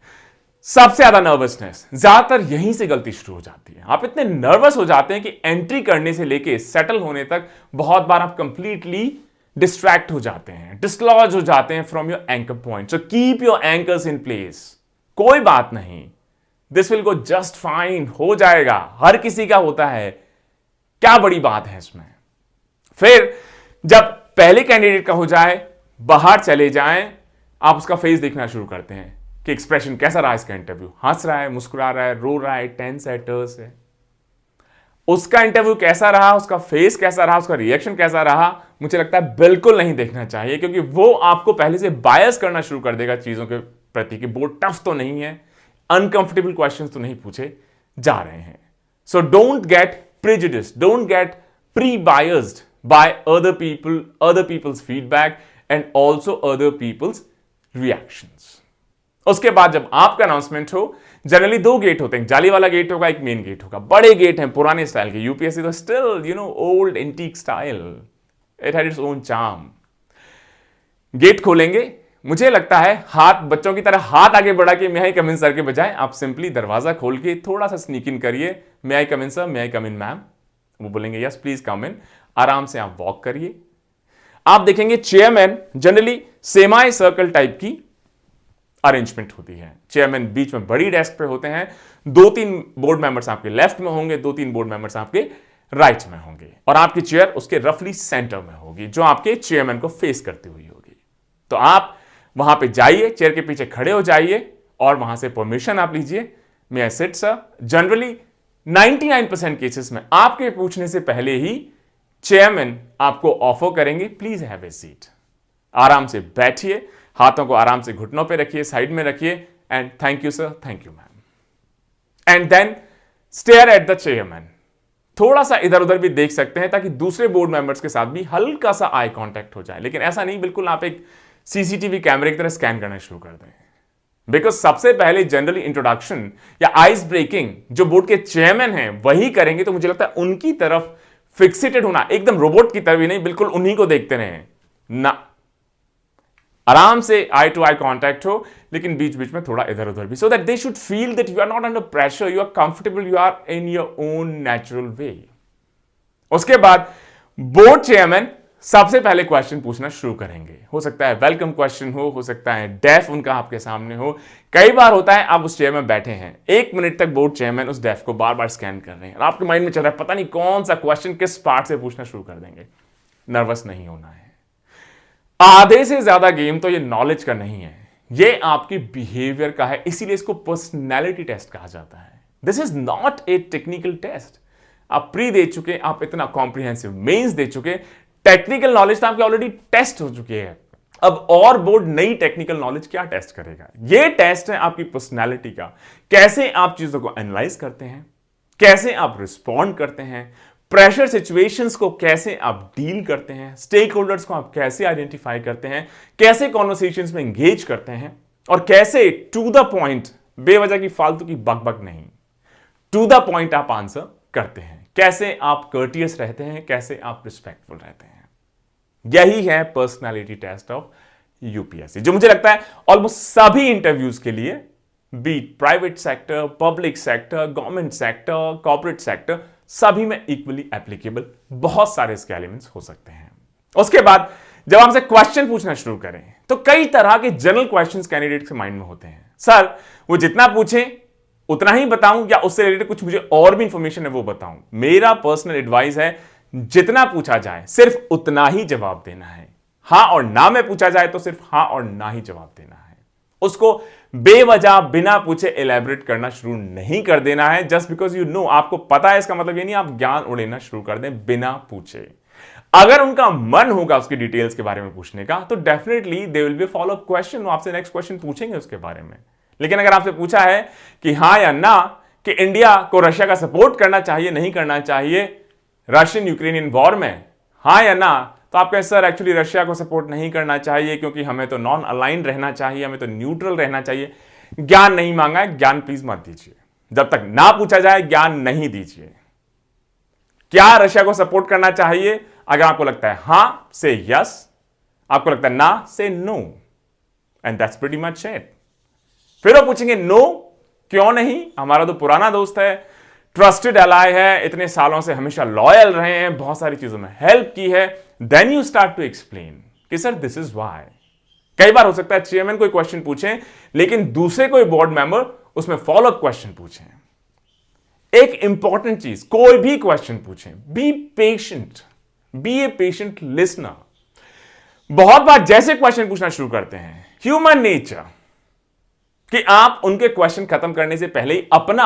सबसे ज्यादा नर्वसनेस ज्यादातर यहीं से गलती शुरू हो जाती है। आप इतने नर्वस हो जाते हैं कि एंट्री करने से लेके सेटल होने तक बहुत बार आप कंप्लीटली डिस्ट्रैक्ट हो जाते हैं, डिसलॉज हो जाते हैं from your anchor point. So keep your anchors in place. कोई बात नहीं, this will go just fine, हो जाएगा, हर किसी का होता है, क्या बड़ी बात है इसमें। फिर जब पहले कैंडिडेट का हो जाए, बाहर चले जाएं, आप उसका फेस देखना शुरू करते हैं कि एक्सप्रेशन कैसा रहा इसका इंटरव्यू, हंस रहा है, मुस्कुरा रहा है, रो रहा है, टेंस है, टर्स है, उसका इंटरव्यू कैसा रहा, उसका फेस कैसा रहा, उसका रिएक्शन कैसा रहा, मुझे लगता है बिल्कुल नहीं देखना चाहिए, क्योंकि वो आपको पहले से बायस करना शुरू कर देगा चीजों के प्रति कि बोर्ड टफ तो नहीं है, अनकंफर्टेबल क्वेश्चंस तो नहीं पूछे जा रहे हैं। So don't get prejudiced, don't get pre biased by other people's feedback and also other people's reactions. उसके बाद जब आपका अनाउंसमेंट हो, जनरली 2 गेट होते हैं, जाली वाला गेट होगा, एक मेन गेट होगा। बड़े गेट हैं, पुराने स्टाइल के, यूपीएससी तो still old antique style, it had its own charm. Gate खोलेंगे, मुझे लगता है हाथ बच्चों की तरह हाथ आगे बढ़ा के मैं आई कम इन सर के बजाय आप सिंपली दरवाजा खोल के थोड़ा सा स्नीक इन करिए, मैं आई कम इन सर, मैं आई कम इन मैम। वो बोलेंगे यस प्लीज कम इन। आराम से आप वॉक करिए। आप देखेंगे chairman generally semi circle type की अरेंजमेंट होती है। चेयरमैन बीच में बड़ी डेस्क पे होते हैं, 2-3 बोर्ड मेंबर्स आपके लेफ्ट में होंगे, 2-3 बोर्ड मेंबर्स आपके राइट में होंगे, और आपकी चेयर उसके रफली सेंटर में होगी, जो आपके चेयरमैन को फेस करती हुई होगी। तो आप वहां पे जाइए, चेयर के पीछे खड़े हो जाइए और वहां से परमिशन आप लीजिए, may I sit sir. Generally 99% cases में आपके पूछने से पहले ही चेयरमैन आपको ऑफर करेंगे प्लीज हैव ए सीट। आराम से बैठिए, हाथों को आराम से घुटनों पे रखिए, साइड में रखिए, and thank you sir, thank you ma'am, and then stare at the chairman. थोड़ा सा इधर उधर भी देख सकते हैं ताकि दूसरे बोर्ड मेंबर्स के साथ भी हल्का सा आई कांटेक्ट हो जाए, लेकिन ऐसा नहीं बिल्कुल आप एक सीसीटीवी कैमरे की तरह स्कैन करना शुरू कर दें। बिकॉज सबसे पहले जनरली इंट्रोडक्शन या आइस ब्रेकिंग जो बोर्ड के चेयरमैन हैं वही करेंगे, तो मुझे लगता है उनकी तरफ फिक्सेटेड होना, एकदम रोबोट की तरह भी नहीं, बिल्कुल उन्हीं को देखते रहे ना, आराम से आई टू आई कांटेक्ट हो, लेकिन बीच बीच में थोड़ा इधर उधर भी, so that they should feel that you are not under pressure, you are comfortable, you are in your own natural way. उसके बाद बोर्ड चेयरमैन सबसे पहले क्वेश्चन पूछना शुरू करेंगे। हो सकता है वेलकम क्वेश्चन हो सकता है डेफ उनका आपके सामने हो। कई बार होता है आप उस चेयर में बैठे हैं, 1 मिनट तक बोर्ड चेयरमैन उस डेफ को बार बार स्कैन कर रहे हैं और आपके माइंड में चल रहा है पता नहीं कौन सा क्वेश्चन किस पार्ट से पूछना शुरू कर देंगे। नर्वस नहीं होना है। आधे से ज्यादा गेम तो ये नॉलेज का नहीं है, ये आपके बिहेवियर का है, इसीलिए इसको पर्सनैलिटी टेस्ट कहा जाता है। This is not a technical test. आप प्री दे चुके, आप इतना कॉम्प्रिहेंसिव मेंस दे चुके, टेक्निकल नॉलेज तो आपकी ऑलरेडी टेस्ट हो चुकी है, अब और बोर्ड नई टेक्निकल नॉलेज क्या टेस्ट करेगा? ये टेस्ट है आपकी पर्सनैलिटी का, कैसे आप चीजों को एनालाइज करते हैं, कैसे आप रिस्पॉन्ड करते हैं, प्रेशर सिचुएशंस को कैसे आप डील करते हैं, स्टेक होल्डर्स को आप कैसे आइडेंटिफाई करते हैं, कैसे कॉन्वर्सेशंस में एंगेज करते हैं, और कैसे टू द पॉइंट, बेवजह की फालतू की बकबक नहीं, टू द पॉइंट आप आंसर करते हैं, कैसे आप कर्टियस रहते हैं, कैसे आप रिस्पेक्टफुल रहते हैं। यही है पर्सनालिटी टेस्ट ऑफ यूपीएससी, जो मुझे लगता है ऑलमोस्ट सभी इंटरव्यूज के लिए, be it private sector, public sector, government sector, corporate sector, सभी में इक्वली एप्लीकेबल बहुत सारे इसके एलिमेंट्स हो सकते हैं। उसके बाद जब आपसे क्वेश्चन पूछना शुरू करें तो कई तरह के जनरल क्वेश्चंस कैंडिडेट के माइंड में होते हैं। सर वो जितना पूछे उतना ही बताऊं या उससे रिलेटेड कुछ मुझे और भी इंफॉर्मेशन है वो बताऊं? मेरा पर्सनल एडवाइस है, जितना पूछा जाए सिर्फ उतना ही जवाब देना है। हां और ना में पूछा जाए तो सिर्फ हां और ना ही जवाब देना है। उसको बेवजह बिना पूछे एलैबोरेट करना शुरू नहीं कर देना है। जस्ट बिकॉज यू नो, आपको पता है, इसका मतलब ये नहीं आप ज्ञान उड़ेना शुरू कर दें बिना पूछे। अगर उनका मन होगा उसकी डिटेल्स के बारे में पूछने का तो definitely they will be follow up question, वो आपसे नेक्स्ट क्वेश्चन पूछेंगे उसके बारे में। लेकिन अगर आपसे पूछा है कि हां या ना कि इंडिया को रशिया का सपोर्ट करना चाहिए नहीं करना चाहिए रशियन यूक्रेनियन वॉर में, हां या ना, तो आप कहें सर एक्चुअली रशिया को सपोर्ट नहीं करना चाहिए क्योंकि हमें तो नॉन अलाइंड रहना चाहिए, हमें तो न्यूट्रल रहना चाहिए। ज्ञान नहीं मांगा है, ज्ञान प्लीज मत दीजिए। जब तक ना पूछा जाए ज्ञान नहीं दीजिए। क्या रशिया को सपोर्ट करना चाहिए? अगर आपको लगता है हां, से यस, आपको लगता है ना, say no, and that's pretty much it. फिर वो पूछेंगे नो क्यों नहीं, हमारा तो पुराना दोस्त है, ट्रस्टेड एलाय है, इतने सालों से हमेशा लॉयल रहे हैं, बहुत सारी चीजों में हेल्प की है। Then you start to explain कि सर दिस इज व्हाई। कई बार हो सकता है चेयरमैन कोई क्वेश्चन पूछें लेकिन दूसरे कोई बोर्ड मेंबर उसमें फॉलो अप क्वेश्चन पूछें। एक इंपॉर्टेंट चीज, कोई भी क्वेश्चन पूछें, be patient, be a patient listener. बहुत बार जैसे क्वेश्चन पूछना शुरू करते हैं, ह्यूमन नेचर कि आप उनके क्वेश्चन खत्म करने से पहले ही अपना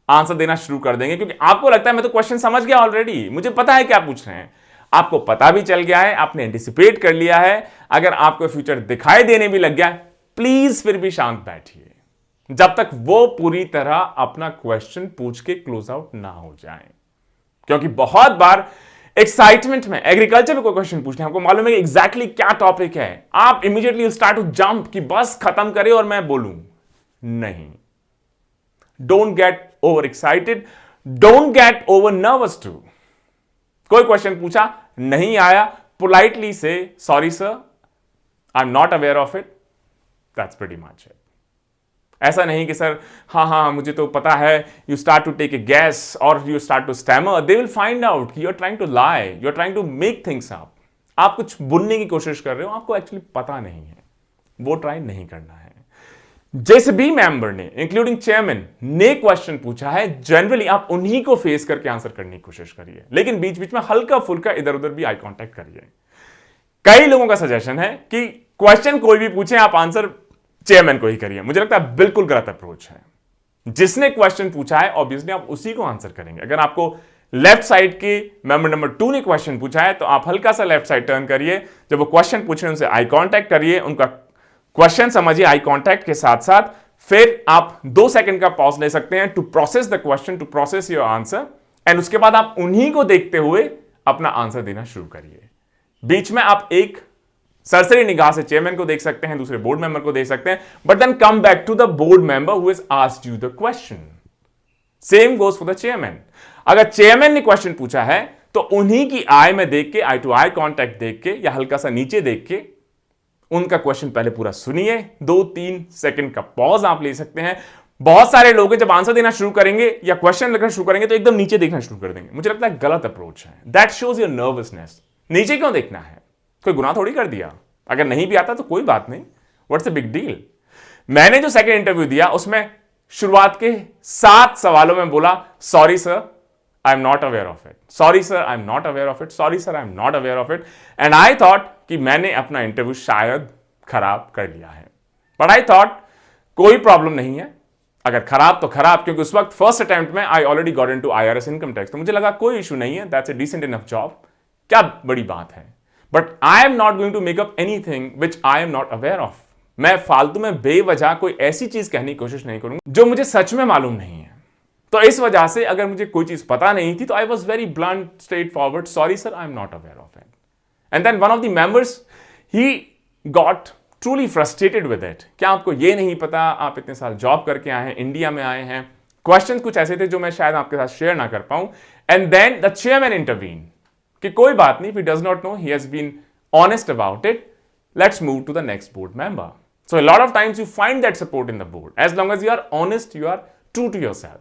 आंसर देना शुरू कर देंगे, क्योंकि आपको लगता है मैं तो क्वेश्चन समझ गया ऑलरेडी, मुझे पता है क्या पूछ रहे हैं। आपको पता भी चल गया है, आपने एंटिसिपेट कर लिया है। अगर आपको फ्यूचर दिखाई देने भी लग गया, प्लीज फिर भी शांत बैठिए जब तक वो पूरी तरह अपना क्वेश्चन पूछ के क्लोज आउट ना हो जाए। क्योंकि बहुत बार एक्साइटमेंट में एग्रीकल्चर में कोई क्वेश्चन पूछते हैं, आपको मालूम है कि एग्जैक्टली क्या टॉपिक है, आप इमीडिएटली स्टार्ट टू जंप कि बस खत्म करे और मैं बोलूं। नहीं, don't get over excited, don't get over nervous too. कोई क्वेश्चन पूछा, नहीं आया, पोलाइटली से sorry sir, I am not aware of it, that's pretty much it. ऐसा नहीं कि सर हाँ मुझे तो पता है, you start to take a guess और you start to stammer, they will find out you are trying to lie, you are trying to make things up. आप कुछ बुनने की कोशिश कर रहे हो, आपको एक्चुअली पता नहीं है, वो ट्राई नहीं करना है। जिस भी मेंबर ने इंक्लूडिंग चेयरमैन ने क्वेश्चन पूछा है, जनरली आप उन्हीं को फेस करके आंसर करने की कोशिश करिए, लेकिन बीच बीच में हल्का फुल्का इधर उधर भी आई कांटेक्ट करिए। कई लोगों का सजेशन है कि क्वेश्चन कोई भी पूछे आप आंसर चेयरमैन को ही करिए। मुझे लगता है बिल्कुल गलत अप्रोच है। जिसने क्वेश्चन पूछा है ऑब्वियसली आप उसी को आंसर करेंगे। अगर आपको लेफ्ट साइड के मेंबर नंबर 2 ने क्वेश्चन पूछा है तो आप हल्का सा लेफ्ट साइड टर्न करिए, जब वो क्वेश्चन पूछ रहे हैं उनसे आई कांटेक्ट करिए, उनका क्वेश्चन समझिए आई कांटेक्ट के साथ साथ, फिर आप 2 सेकंड का पॉज ले सकते हैं to process the question, to process your answer, and उसके बाद आप उन्हीं को देखते हुए अपना आंसर देना शुरू करिए। बीच में आप एक सरसरी निगाह से चेयरमैन को देख सकते हैं, दूसरे बोर्ड मेंबर को देख सकते हैं, but then come back to the board member who has asked you the question. Same goes for the chairman. अगर चेयरमैन ने क्वेश्चन पूछा है तो उन्हीं की आई में देख के, आई टू आई कांटेक्ट देख के या हल्का सा नीचे देख के उनका क्वेश्चन पहले पूरा सुनिए, 2-3 सेकंड का पॉज आप ले सकते हैं। बहुत सारे लोग जब आंसर देना शुरू करेंगे या क्वेश्चन लिखना शुरू करेंगे तो एकदम नीचे देखना शुरू कर देंगे। मुझे लगता है गलत अप्रोच है। That shows your nervousness. नीचे क्यों देखना है? कोई गुनाह थोड़ी कर दिया। अगर नहीं भी आता तो कोई बात नहीं, व्हाट्स अ बिग डील। मैंने जो सेकंड इंटरव्यू दिया उसमें शुरुआत के 7 सवालों में बोला sorry sir I am not aware of it, sorry sir I am not aware of it, sorry sir I am not aware of it, and I thought कि मैंने अपना इंटरव्यू शायद खराब कर लिया है। बट आई थॉट कोई problem नहीं है, अगर खराब तो खराब, क्योंकि उस वक्त फर्स्ट अटेम्प्ट में I already got into IRS income tax, तो मुझे लगा कोई इशू नहीं है, that's a decent enough job, क्या बड़ी बात है। But I am not going to make up anything which I am not aware of. मैं फालतू में बेवजह कोई ऐसी चीज कहने की कोशिश नहीं करूंगा जो मुझे सच में मालूम नहीं है। तो इस वजह से अगर मुझे कोई चीज पता नहीं थी तो I was very blunt, straightforward, sorry sir, I am not aware of it. And then one of the members he got truly frustrated with it. क्या आपको ये नहीं पता, आप इतने साल जॉब करके आए हैं, इंडिया में आए हैं। क्वेश्चन कुछ ऐसे थे जो मैं शायद आपके साथ शेयर ना कर पाऊं। And then the chairman intervene कि कोई बात नहीं, he does not know, he has been honest about it, let's move to the next board member. So a lot of times you find that support in the board as long as you are honest, you are true to yourself.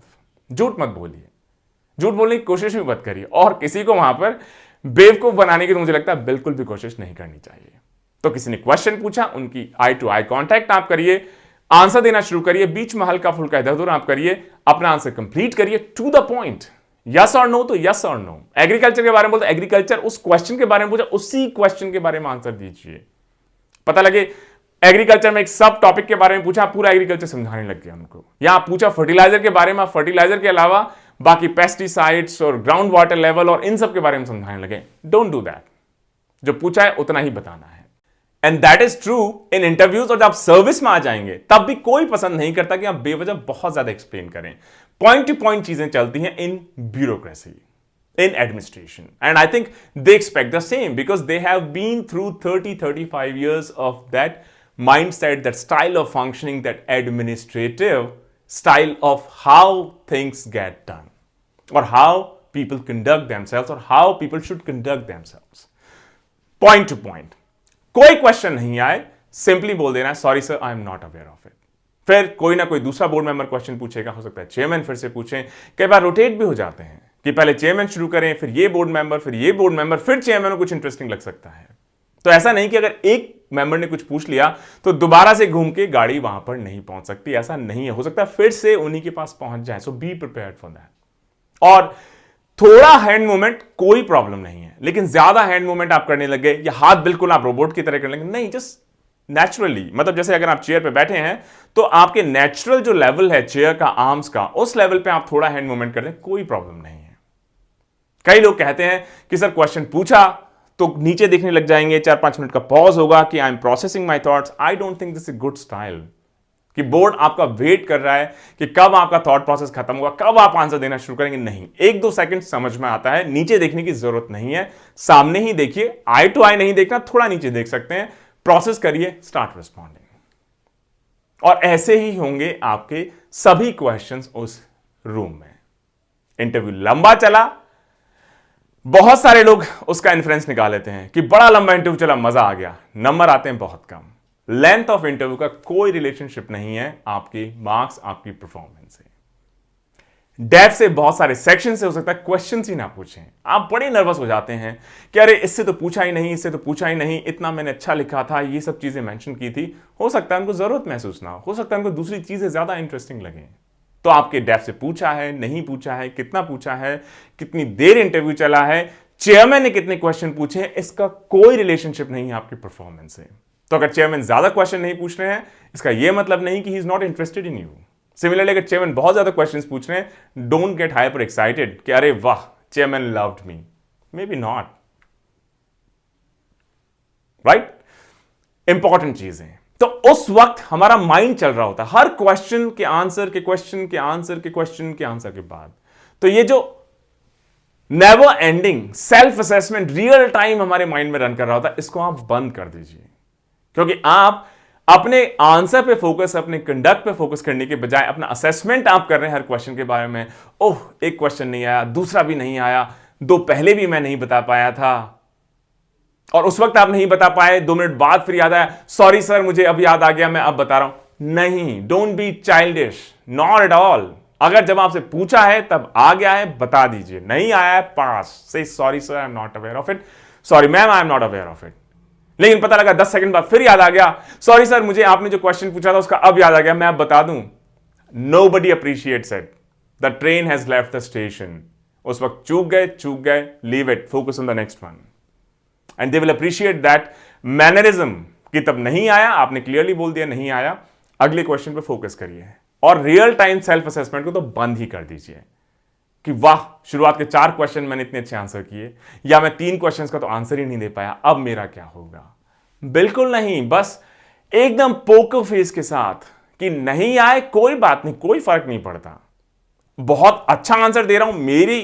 झूठ मत बोलिए, झूठ बोलने की कोशिश भी मत करिए, और किसी को वहां पर बेवकूफ बनाने की तो मुझे लगता है बिल्कुल भी कोशिश नहीं करनी चाहिए। तो किसी ने क्वेश्चन पूछा, उनकी आई टू आई कॉन्टैक्ट आप करिए, आंसर देना शुरू करिए, बीच में हल्का फुल्का इधर उधर आप करिए, अपना आंसर कंप्लीट करिए टू द पॉइंट। यस और नो तो यस और नो। एग्रीकल्चर के बारे में बोलते एग्रीकल्चर, उस क्वेश्चन के बारे में पूछा, उसी क्वेश्चन के बारे में आंसर दीजिए। पता लगे एग्रीकल्चर में एक सब टॉपिक के बारे में पूछा, पूरा एग्रीकल्चर समझाने लग गया उनको। यहां पूछा फर्टिलाइजर के बारे में, फर्टिलाइजर के अलावा बाकी पेस्टिसाइड्स और ग्राउंड वाटर लेवल और इन सब के बारे में समझाने लगे। Don't do that. जो पूछा है उतना ही बताना है। And that is true in interviews. और जब आप सर्विस में आ जाएंगे तब भी कोई पसंद नहीं करता कि आप बेवजह बहुत ज्यादा एक्सप्लेन करें। पॉइंट टू पॉइंट चीजें चलती हैं in bureaucracy, in administration, and I think they expect the same because they have been through 30-35 years of that mindset, that style of functioning, that administrative style of how things get done, or how people conduct themselves, or how people should conduct themselves. Point to point. कोई question नहीं आए, simply बोल देना sorry sir, I am not aware of it. फिर कोई ना कोई दूसरा बोर्ड मेंबर क्वेश्चन पूछेगा, हो सकता है चेयरमैन फिर से पूछें। कई बार रोटेट भी हो जाते हैं कि पहले चेयरमैन शुरू करें, फिर ये बोर्ड मेंबर, फिर ये बोर्ड मेंबर, फिर चेयरमैन को कुछ इंटरेस्टिंग लग सकता है। तो ऐसा नहीं कि अगर एक मेंबर ने कुछ पूछ लिया तो दोबारा से घूम के गाड़ी वहां पर नहीं पहुंच सकती, ऐसा नहीं है। हो सकता है फिर से उन्हीं के पास पहुंच जाए। सो बी प्रिपेयर्ड फॉर दैट। और थोड़ा हैंड मूवमेंट कोई प्रॉब्लम नहीं है, लेकिन ज्यादा हैंड मूवमेंट आप करने लगे या हाथ बिल्कुल आप रोबोट की तरह करने लगे, नहीं, जस्ट नेचुरली। मतलब जैसे अगर आप चेयर पे बैठे हैं तो आपके नेचुरल जो लेवल है चेयर का, आर्म्स का, उस लेवल पे आप थोड़ा हैंड मूवमेंट कर दें, कोई प्रॉब्लम नहीं है। कई लोग कहते हैं कि सर क्वेश्चन पूछा तो नीचे देखने लग जाएंगे, 4-5 मिनट का पॉज होगा कि I am processing my thoughts. I don't think this is good style. कि बोर्ड आपका वेट कर रहा है कि कब आपका थॉट प्रोसेस खत्म होगा, कब आप आंसर देना शुरू करेंगे। नहीं, 1-2 सेकंड समझ में आता है, नीचे देखने की जरूरत नहीं है, सामने ही देखिए। आई टू आई नहीं देखना, थोड़ा नीचे देख सकते हैं, प्रोसेस करिए, स्टार्ट रिस्पॉन्डिंग। और ऐसे ही होंगे आपके सभी क्वेश्चंस उस रूम में। इंटरव्यू लंबा चला, बहुत सारे लोग उसका इन्फ्रेंस निकाल लेते हैं कि बड़ा लंबा इंटरव्यू चला, मजा आ गया, नंबर आते हैं बहुत कम। लेंथ ऑफ इंटरव्यू का कोई रिलेशनशिप नहीं है आपके मार्क्स, आपकी परफॉर्मेंस से। डेप्थ से, बहुत सारे सेक्शन से हो सकता है क्वेश्चंस ही ना पूछें, आप बड़े नर्वस हो जाते हैं कि अरे इससे तो पूछा ही नहीं, इससे तो पूछा ही नहीं, इतना मैंने अच्छा लिखा था, ये सब चीजें मेंशन की थी। हो सकता है उनको जरूरत महसूस ना हो सकता है उनको दूसरी चीजें ज्यादा इंटरेस्टिंग लगे। तो आपके डेप्थ से पूछा है, नहीं पूछा है, कितना पूछा है, कितनी देर इंटरव्यू चला है, चेयरमैन ने कितने क्वेश्चन पूछे, इसका कोई रिलेशनशिप नहीं है आपकी परफॉर्मेंस से। तो अगर चेयरमैन ज्यादा क्वेश्चन नहीं पूछ रहे हैं, इसका यह मतलब नहीं कि he is not interested in you. Similarly अगर चेयरमैन बहुत ज्यादा क्वेश्चंस पूछ रहे हैं, डोंट गेट हाइपर एक्साइटेड कि अरे वाह chairman loved me, may be not, right. Important चीजें। तो उस वक्त हमारा माइंड चल रहा होता है हर क्वेश्चन के आंसर के क्वेश्चन के आंसर के क्वेश्चन के आंसर के बाद। तो ये जो never ending self assessment real time हमारे माइंड में रन कर रहा होता है, इसको आप बंद कर दीजिए। क्योंकि आप अपने आंसर पे फोकस, अपने कंडक्ट पे फोकस करने के बजाय अपना असेसमेंट आप कर रहे हैं हर क्वेश्चन के बारे में। ओह एक क्वेश्चन नहीं आया, दूसरा भी नहीं आया, 2 पहले भी मैं नहीं बता पाया था, और उस वक्त आप नहीं बता पाए, 2 मिनट बाद फिर याद आया, सॉरी सर मुझे अब याद आ गया, मैं अब बता रहा हूं। नहीं, don't be childish, not at all. अगर जब आपसे पूछा है तब आ गया है, बता दीजिए, नहीं आया है, पास से sorry sir I am not aware of it, sorry ma'am I am not aware of it. लेकिन पता लगा 10 सेकंड बाद फिर याद आ गया, सॉरी सर मुझे आपने जो क्वेश्चन पूछा था उसका अब याद आ गया, मैं अब बता दूं। Nobody appreciates it, the train has left the station. उस वक्त चूक गए, leave it, focus on the next one, and they will appreciate that mannerism कि तब नहीं आया, आपने क्लियरली बोल दिया नहीं आया, अगले क्वेश्चन पे फोकस करिए। और रियल टाइम सेल्फ असेसमेंट को तो बंद ही कर दीजिए। कि वाह, शुरुआत के 4 क्वेश्चन मैंने इतने अच्छे आंसर किए, या मैं 3 क्वेश्चंस का तो आंसर ही नहीं दे पाया, अब मेरा क्या होगा? बिल्कुल नहीं, बस एकदम पोकर फेस के साथ कि नहीं आए कोई बात नहीं, कोई फर्क नहीं पड़ता, बहुत अच्छा आंसर दे रहा हूं मेरी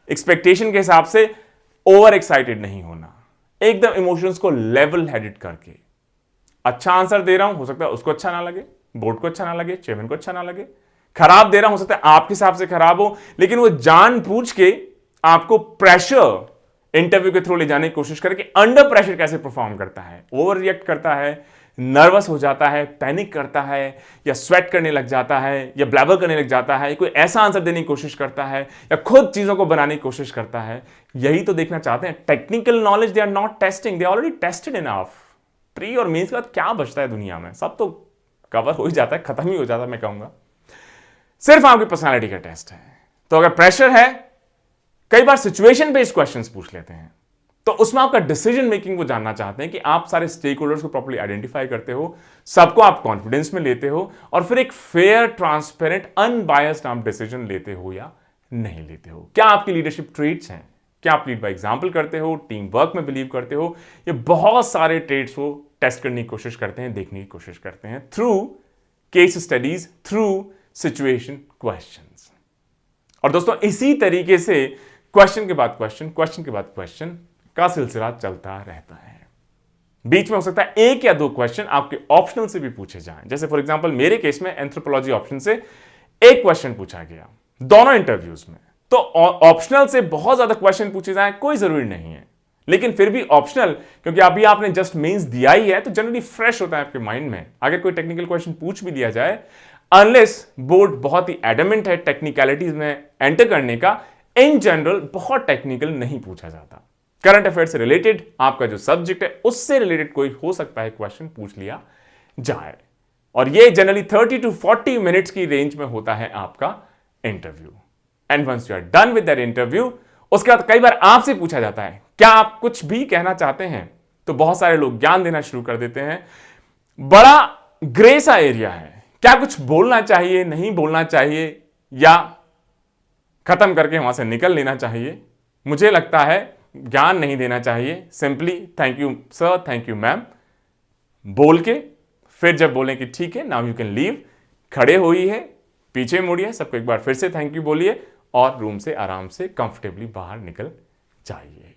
एक्सपेक्टेशन के हिसाब से, ओवर एक्साइटेड नहीं होना, एकदम इमोशंस को लेवल हेडेड करके अच्छा आंसर दे रहा हूं, हो सकता है उसको अच्छा ना लगे, बोर्ड को अच्छा ना लगे, चेयरमैन को अच्छा ना लगे, खराब दे रहा हूं, हो सकता है आपके हिसाब से खराब हो, लेकिन वो जानबूझ के आपको प्रेशर इंटरव्यू के थ्रू ले जाने की कोशिश करे कि अंडर प्रेशर कैसे परफॉर्म करता है, ओवर रिएक्ट करता है, नर्वस हो जाता है, पैनिक करता है, या स्वेट करने लग जाता है, या ब्लैबर करने लग जाता है, कोई ऐसा आंसर देने की कोशिश करता है, या खुद चीजों को बनाने की कोशिश करता है। यही तो देखना चाहते हैं। Technical knowledge they are not testing, they already tested enough. Pre और मेंस के बाद क्या बचता है दुनिया में? सब तो कवर हो ही जाता है, खत्म ही हो जाता है, मैं कहूंगा। सिर्फ आपकी पर्सनालिटी का टेस्ट है। तो अगर प्रेशर है, कई बार सिचुएशन बेस्ड क्वेश्चंस पूछ लेते हैं, तो उसमें आपका डिसीजन मेकिंग वो जानना चाहते हैं कि आप सारे स्टेक होल्डर्स को प्रॉपर्ली आइडेंटिफाई करते हो, सबको आप कॉन्फिडेंस में लेते हो, और फिर एक फेयर, ट्रांसपेरेंट, अनबायस्ड आप डिसीजन लेते हो या नहीं लेते हो। क्या आपकी लीडरशिप ट्रेट्स हैं? क्या आप लीड बाय एग्जाम्पल करते हो, टीम वर्क में बिलीव करते हो? ये बहुत सारे ट्रेट्स वो टेस्ट करने की कोशिश करते हैं, देखने की कोशिश करते हैं through case studies, through situation questions. और दोस्तों, इसी तरीके से क्वेश्चन के बाद क्वेश्चन, क्वेश्चन के बाद क्वेश्चन का सिलसिला चलता रहता है। बीच में हो सकता है 1 या 2 क्वेश्चन आपके ऑप्शनल से भी पूछे जाएं। जैसे फॉर एग्जांपल मेरे केस में एंथ्रोपोलॉजी ऑप्शन से 1 क्वेश्चन पूछा गया दोनों इंटरव्यूज में। तो ऑप्शनल से बहुत ज्यादा क्वेश्चन पूछे जाएं कोई जरूरी नहीं है, लेकिन फिर भी ऑप्शनल, क्योंकि अभी आपने जस्ट मेंस दिया ही है, तो जनरली फ्रेश होता है आपके माइंड में। अगर कोई टेक्निकल क्वेश्चन पूछ भी दिया जाए, अनलेस बोर्ड बहुत ही एडमेंट है टेक्निकलिटीज में एंटर करने का, इन जनरल बहुत टेक्निकल नहीं पूछा जाता। करंट अफेयर से रिलेटेड, आपका जो सब्जेक्ट है उससे रिलेटेड कोई हो सकता है क्वेश्चन पूछ लिया जाए, और ये जनरली 30 to 40 मिनट्स की रेंज में होता है आपका interview. And once you are done with that interview, उसके बाद कई बार आपसे पूछा जाता है क्या आप कुछ भी कहना चाहते हैं, तो बहुत सारे लोग ज्ञान देना शुरू कर देते हैं। बड़ा ग्रे सा एरिया है, क्या कुछ बोलना चाहिए, नहीं बोलना चाहिए, या खत्म करके वहां से निकल लेना चाहिए? मुझे लगता है ज्ञान नहीं देना चाहिए, simply thank you sir, thank you ma'am बोल के, फिर जब बोलें कि ठीक है नाउ यू कैन लीव, खड़े हुई है, पीछे मुड़िए, सबको एक बार फिर से थैंक यू बोलिए, और रूम से आराम से कंफर्टेबली बाहर निकल जाइए।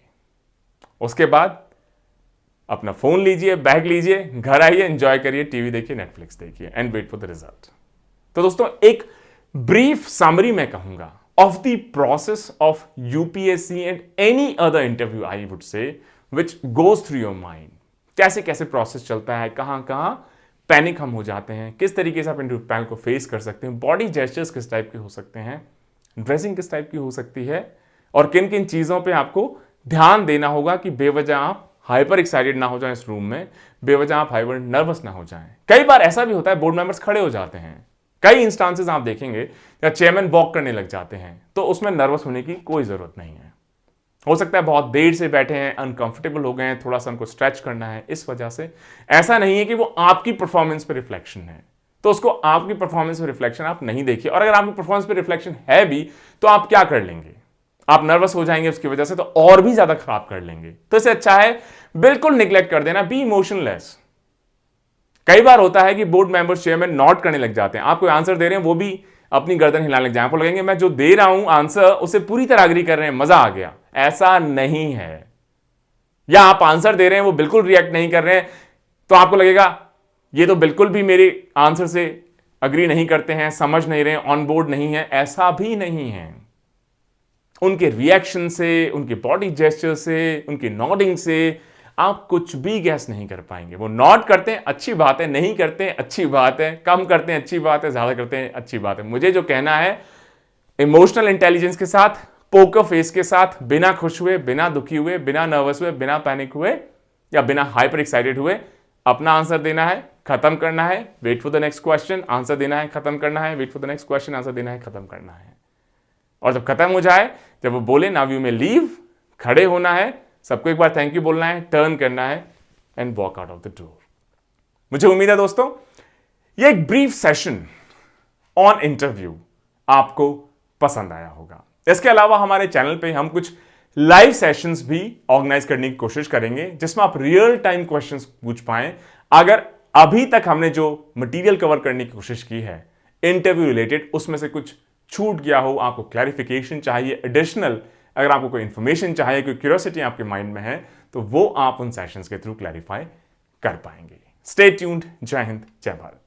उसके बाद अपना फोन लीजिए, बैग लीजिए, घर आइए, एंजॉय करिए, टीवी देखिए, नेटफ्लिक्स देखिए, and wait for the result. तो दोस्तों, एक ब्रीफ समरी मैं कहूंगा of the process of UPSC and any other interview, I would say, which goes through your mind. कैसे कैसे प्रोसेस चलता है, कहां कहां पैनिक हम हो जाते हैं, किस तरीके से आप इंटरव्यू पैनल को फेस कर सकते हैं, बॉडी जेस्चर्स किस टाइप के हो सकते हैं, ड्रेसिंग किस टाइप की हो सकती है, और किन किन चीजों पे आपको ध्यान देना होगा कि बेवजह आप हाइपर एक्साइटेड ना हो जाएं इस रूम में, बेवजह आप हाइपर नर्वस ना हो जाएं। कई बार ऐसा भी होता है बोर्ड मेंबर्स खड़े हो जाते हैं, कई इंस्टांसेस आप देखेंगे या चेयरमैन वॉक करने लग जाते हैं, तो उसमें नर्वस होने की कोई जरूरत नहीं है। हो सकता है बहुत देर से बैठे हैं, अनकंफर्टेबल हो गए हैं, थोड़ा सा उनको स्ट्रेच करना है, इस वजह से। ऐसा नहीं है कि वो आपकी परफॉर्मेंस पे रिफ्लेक्शन है, तो उसको आपकी परफॉर्मेंस पे रिफ्लेक्शन आप नहीं देखिए। और अगर आपकी परफॉर्मेंस पे रिफ्लेक्शन है भी, तो आप क्या कर लेंगे? आप नर्वस हो जाएंगे उसकी वजह से, तो और भी ज्यादा खराब कर लेंगे। तो इससे अच्छा है बिल्कुल निग्लेक्ट कर देना, बी इमोशनलेस। कई बार होता है कि बोर्ड मेंबर्स चेयरमैन नॉट करने लग जाते हैं, आप कोई आंसर दे रहे हैं, वो भी अपनी गर्दन हिलाने लग जाए, आपको लगेंगे मैं जो दे रहा हूं आंसर उससे पूरी तरह अग्री कर रहे हैं, मजा आ गया। ऐसा नहीं है। या आप आंसर दे रहे हैं, वो बिल्कुल रिएक्ट नहीं कर रहे हैं, तो आपको लगेगा ये तो बिल्कुल भी मेरे आंसर से अग्री नहीं करते हैं, समझ नहीं रहे हैं, ऑन बोर्ड नहीं है। ऐसा भी नहीं है। उनके रिएक्शन से, उनके बॉडी जेस्चर से, उनकी नॉडिंग से आप कुछ भी गैस नहीं कर पाएंगे। वो नॉट करते हैं, अच्छी बात है, नहीं करते हैं, अच्छी बात है, कम करते हैं, अच्छी बात है, ज्यादा करते हैं, अच्छी बात है। मुझे जो कहना है, इमोशनल इंटेलिजेंस के साथ, पोकर फेस के साथ, बिना खुश हुए, बिना दुखी हुए, बिना नर्वस हुए, बिना पैनिक हुए, या बिना हाइपर एक्साइटेड हुए अपना आंसर देना है, खत्म करना है, wait for the next question, answer देना है, खत्म करना है, wait for the next question, answer देना है, खत्म करना है। और जब खत्म हो जाए, जब वो बोले नाउ यू मे लीव, खड़े होना है, सबको एक बार थैंक यू बोलना है, टर्न करना है, and walk out of the door. मुझे उम्मीद है दोस्तों, ये एक ब्रीफ सेशन ऑन इंटरव्यू आपको पसंद आया होगा। इसके अलावा हमारे चैनल पे हम कुछ लाइव सेशंस भी ऑर्गेनाइज करने की कोशिश करेंगे जिसमें आप रियल टाइम क्वेश्चंस पूछ पाएं। अगर अभी तक हमने जो मटेरियल कवर करने की कोशिश की है इंटरव्यू रिलेटेड, उसमें से कुछ छूट गया हो, आपको क्लैरिफिकेशन चाहिए एडिशनल, अगर आपको कोई इंफॉर्मेशन चाहिए, कोई क्यूरियोसिटी आपके माइंड में है, तो वो आप उन सेशंस के थ्रू क्लैरिफाई कर पाएंगे। Stay tuned. जय हिंद, जय भारत।